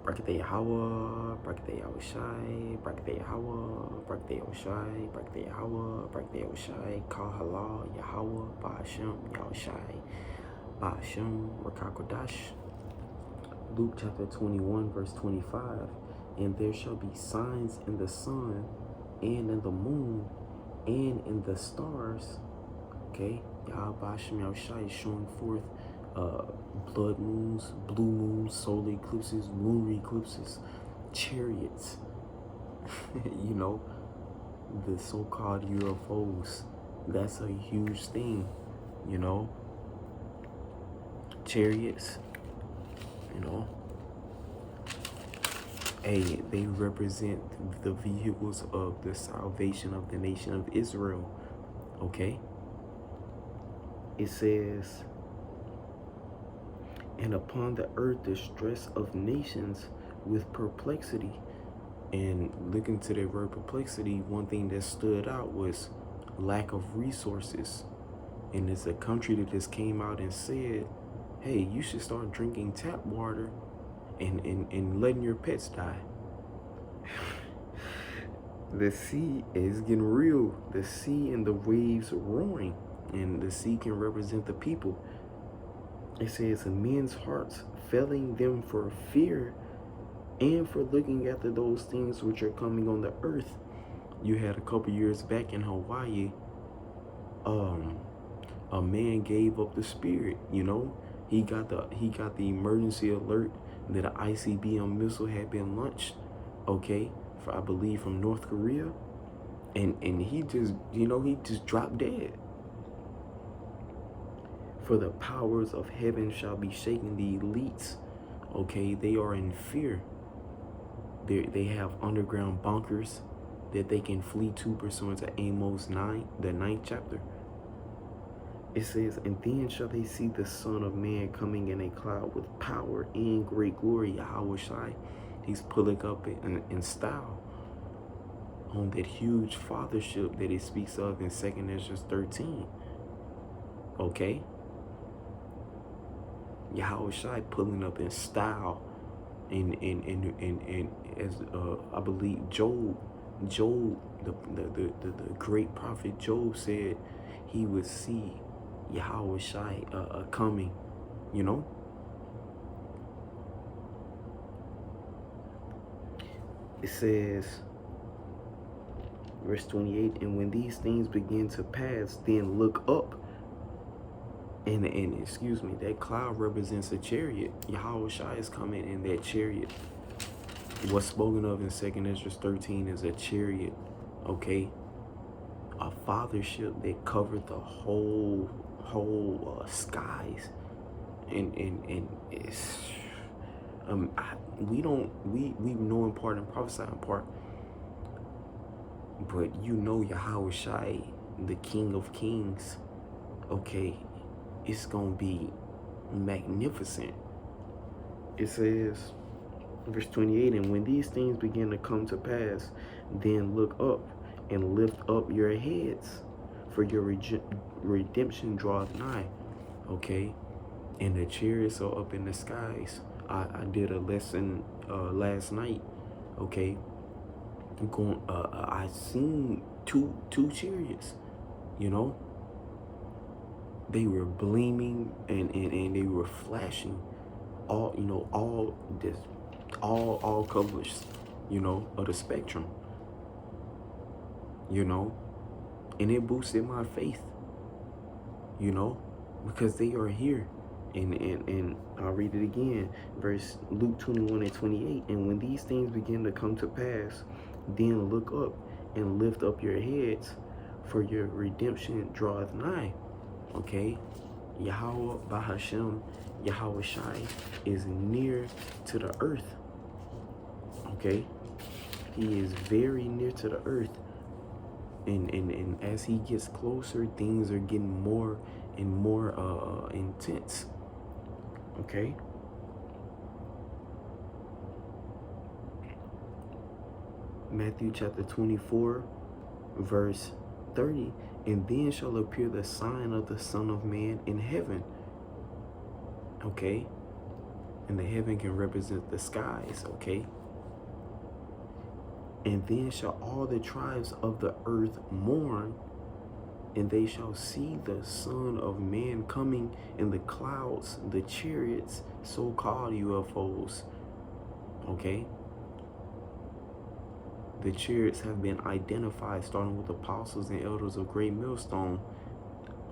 Brakate Yahweh, Brakate Yahushai, Brakate Yahweh, Brakate Yahushai, Brakate Yahweh, Brakate Yahushai, Kahala, Yahweh, Ba'ashem, Yahushai, Ba'ashem, Rakakodash. Luke chapter 21, verse 25. And there shall be signs in the sun, and in the moon, and in the stars. Okay, Yahweh Ba'ashem, Yahushai is showing forth blood moons, blue moons, solar eclipses, lunar eclipses, chariots, you know, the so-called UFOs. That's a huge thing, you know, chariots, you know. Hey, they represent the vehicles of the salvation of the nation of Israel, okay? It says, and upon the earth the stress of nations with perplexity. And looking to that word perplexity, one thing that stood out was lack of resources. And it's a country that just came out and said, hey, you should start drinking tap water and letting your pets die. The sea is getting real. The sea and the waves roaring, and the sea can represent the people. It says, men's hearts failing them for fear and for looking after those things which are coming on the earth. You had a couple years back in Hawaii, a man gave up the spirit, you know. He got the emergency alert that an ICBM missile had been launched, okay, for, I believe, from North Korea. And he just, you know, he just dropped dead. For the powers of heaven shall be shaken. The elites, okay, they are in fear. They have underground bunkers that they can flee to pursuant to Amos 9, the 9th chapter. It says, and then shall they see the Son of Man coming in a cloud with power and great glory. Yahweh Shai, he's pulling up in style on that huge fathership that he speaks of in 2 Ezra 13. Okay? Yahweh Shai pulling up in style, and as I believe Job, the great prophet Job said he would see Yahweh Shai coming, you know. It says, verse 28, and when these things begin to pass, then look up. And excuse me, that cloud represents a chariot. Yahweh Shai is coming in that chariot. What's spoken of in 2 Ezra 13 is a chariot, okay? A fathership that covered the whole skies. And it's, we know in part and prophesy in part, but you know Yahweh Shai, the King of Kings, okay, it's gonna be magnificent. It says, verse 28, and when these things begin to come to pass, then look up and lift up your heads, for your redemption draweth nigh. Okay, and the chariots are up in the skies. I did a lesson last night. Okay, I seen two chariots, you know. They were gleaming and they were flashing, all, you know, all colors, you know, of the spectrum, you know, and it boosted my faith, you know, because they are here. And I'll read it again, verse Luke 21 and 28. And when these things begin to come to pass, then look up and lift up your heads, for your redemption draweth nigh. Okay, Yahweh Bahashem, Yahweh Shai is near to the earth. Okay, he is very near to the earth, and as he gets closer, things are getting more and more intense. Okay, Matthew chapter 24, verse 30. And then shall appear the sign of the Son of Man in heaven. Okay, And the heaven can represent the skies, okay? And then shall all the tribes of the earth mourn, and they shall see the Son of Man coming in the clouds, the chariots, so-called UFOs, okay? The chariots have been identified, starting with apostles and elders of Great Millstone,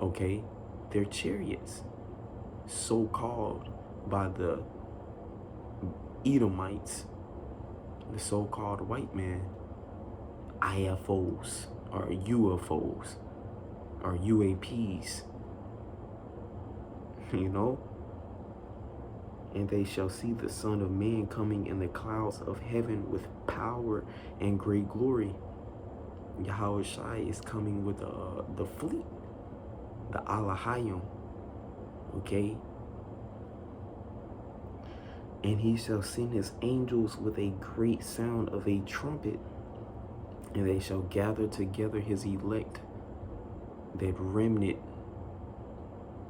okay? They're chariots, so-called by the Edomites, the so-called white man, IFOs or UFOs or UAPs, you know? And they shall see the Son of Man coming in the clouds of heaven with power and great glory. Yahweh Shai is coming with the fleet, the Alahayim, okay? And he shall send his angels with a great sound of a trumpet, and they shall gather together his elect, that remnant,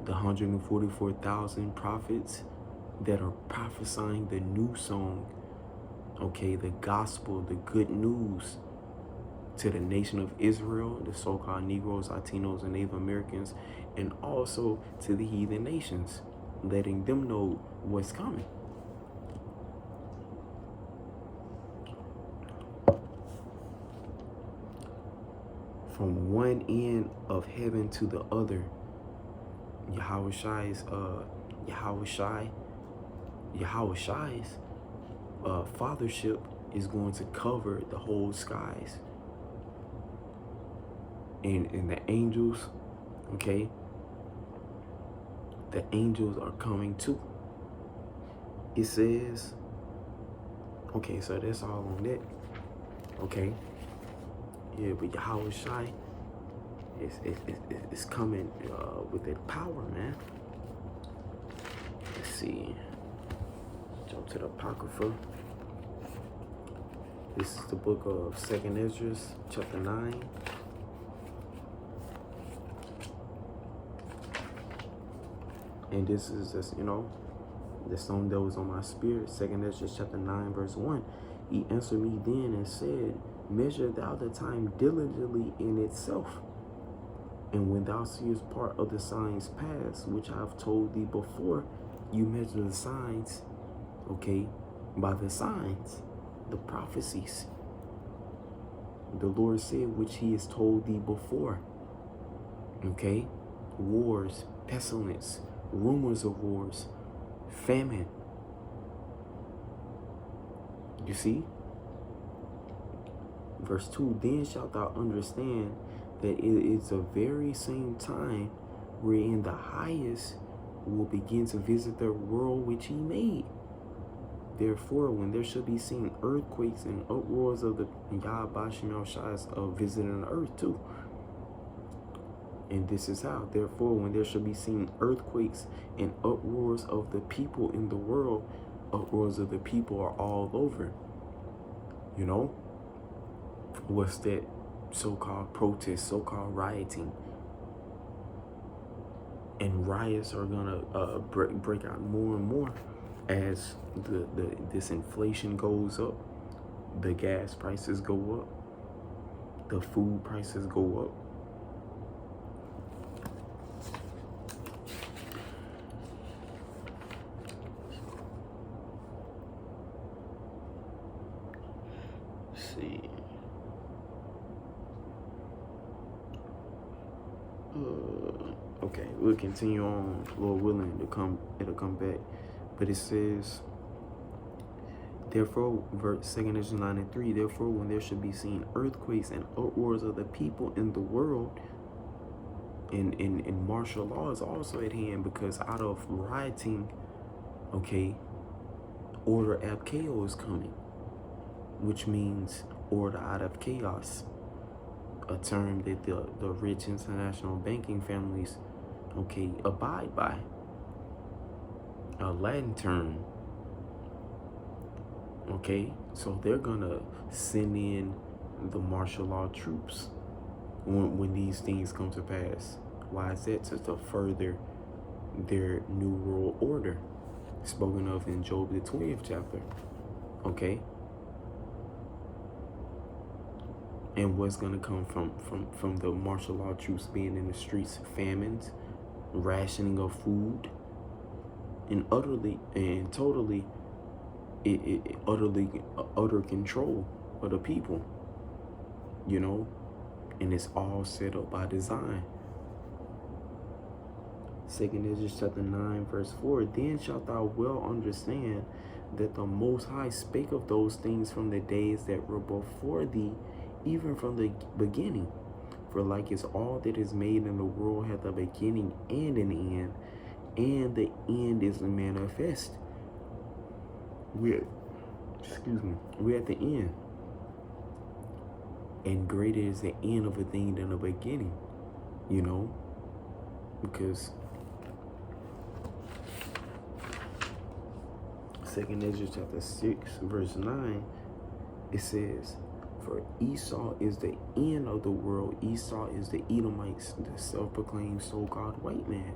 the 144,000 prophets that are prophesying the new song, okay, the gospel, the good news to the nation of Israel, the so-called Negroes, Latinos, and Native Americans, and also to the heathen nations, letting them know what's coming. From one end of heaven to the other, Yahweh Shai's fathership is going to cover the whole skies. And the angels, okay, the angels are coming too. It says, okay, so that's all on that, okay. Yeah, but Yahweh Shai is coming with that power, man. Let's see. Jump to the Apocrypha. This is the book of 2nd Esdras, chapter 9. And this is just, the song that was on my spirit. 2nd Esdras, chapter 9, verse 1. He answered me then and said, measure thou the time diligently in itself. And when thou seest part of the signs past, which I have told thee before, you measure the signs, okay, by the signs, the prophecies. The Lord said, which he has told thee before, okay, wars, pestilence, rumors of wars, famine. You see? Verse 2, then shalt thou understand that it is the very same time wherein the highest will begin to visit the world which he made. Therefore, when there shall be seen earthquakes and uproars of the Yah Bashim Shai's of visiting the earth too. And this is how. Therefore, when there shall be seen earthquakes and uproars of the people in the world, uproars of the people are all over. What's that so-called protest, so-called rioting? And riots are gonna break out more and more as this inflation goes up, the gas prices go up, the food prices go up. Let's see. Okay, we'll continue on, Lord willing, it'll come back. But it says, therefore, verse 2nd Esdras 9 and 3, therefore, when there should be seen earthquakes and uproars of the people in the world, and martial law is also at hand, because out of rioting, okay, order ab chaos is coming, which means order out of chaos, a term that the rich international banking families, okay, abide by. A Latin term, okay? So they're gonna send in the martial law troops when these things come to pass. Why is that? To further their new world order. spoken of in Job the 20th chapter. Okay? And what's gonna come from the martial law troops being in the streets? Famines, rationing of food, and totally utter control of the people, you know, and it's all set up by design. 2 Ezra chapter 9 verse 4, then shalt thou well understand that the Most High spake of those things from the days that were before thee, even from the beginning. For like as all that is made in the world hath a beginning and an end, and the end is manifest. We're at the end. And greater is the end of a thing than the beginning, you know, because 2 Ezra chapter 6 verse 9, it says, for Esau is the end of the world. Esau is the Edomites, the self-proclaimed so-called white man,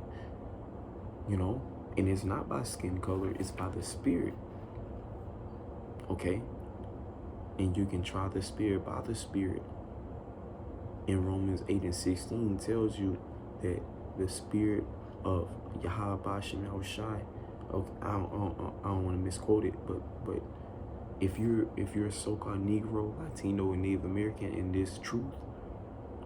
you know, and it's not by skin color, it's by the spirit. Okay? And you can try the spirit by the spirit. In Romans 8 and 16 tells you that the spirit of Yahweh Bashem Yahushai, I don't want to misquote it, but if you're a so-called Negro, Latino, and Native American, in this truth,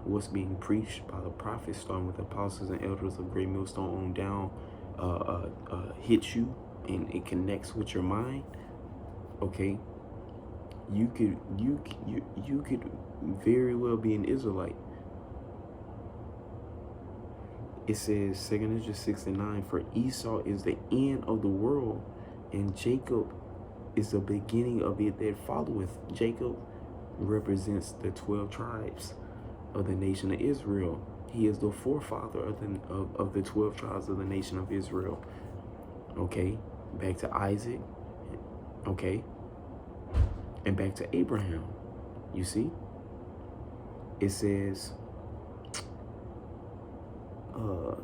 what's being preached by the prophets, starting with the apostles and elders of Great Millstone on down, hits you and it connects with your mind. Okay, you could very well be an Israelite. It says 2 Ezra 6 and 9, for Esau is the end of the world, and Jacob is the beginning of it that followeth. Jacob represents the 12 tribes of the nation of Israel. He is the forefather of the 12 tribes of the nation of Israel. Okay, back to Isaac. Okay, and back to Abraham. You see, it says,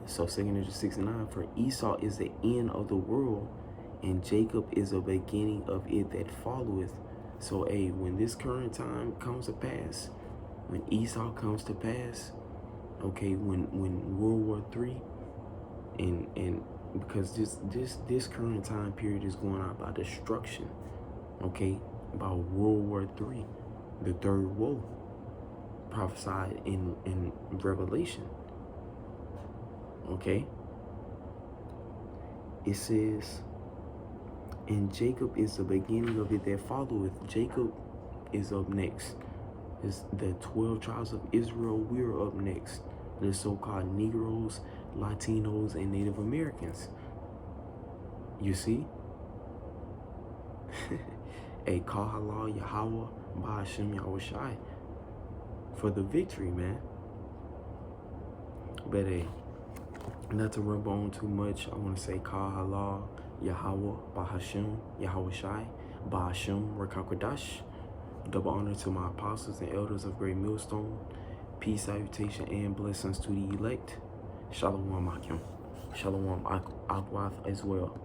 so 2 Ezra 6 and 9, for Esau is the end of the world, and Jacob is the beginning of it that followeth. So, when this current time comes to pass, when Esau comes to pass, okay, when World War III, and because this current time period is going on by destruction, okay, by World War III, the third woe, prophesied in Revelation. Okay, it says, and Jacob is the beginning of it that followeth. Jacob is up next. It's the 12 tribes of Israel. We're up next. The so-called Negroes, Latinos, and Native Americans. You see? Kal Halal Yahweh Ba'ashem Yahushai for the victory, man. But not to rub on too much, I want to say Kal Halal Yahweh Ba'ashem Yahushai Ba'ashem Rakakwadash. Double honor to my apostles and elders of Great Millstone. Peace, salutation, and blessings to the elect. Shalom Akim. Shalom Akwath as well.